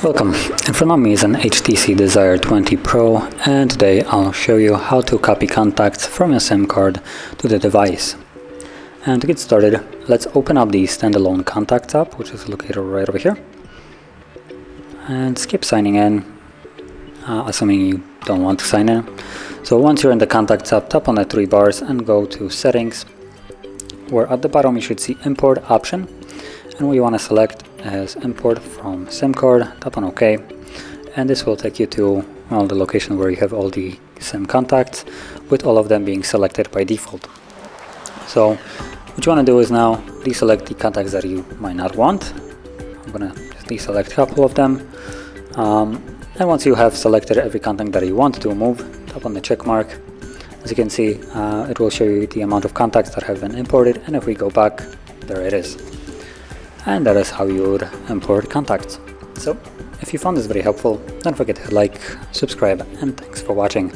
Welcome, in front of me is an HTC Desire 20 Pro, and today I'll show you how to copy contacts from a SIM card to the device. And to get started, let's open up the standalone contacts app, which is located right over here, and skip signing in, assuming you don't want to sign in. So once you're in the contacts app, tap on the three bars and go to settings, where at the bottom you should see import option, and what you want to select is import from SIM card. Tap on OK, and this will take you to the location where you have all the SIM contacts, with all of them being selected by default. So what you want to do is now deselect the contacts that you might not want. I'm gonna just deselect a couple of them, and once you have selected every contact that you want to remove, tap on the check mark. As you can see, it will show you the amount of contacts that have been imported, and if we go back, there it is. And that is how you would import contacts. So if you found this very helpful, don't forget to like, subscribe, and thanks for watching.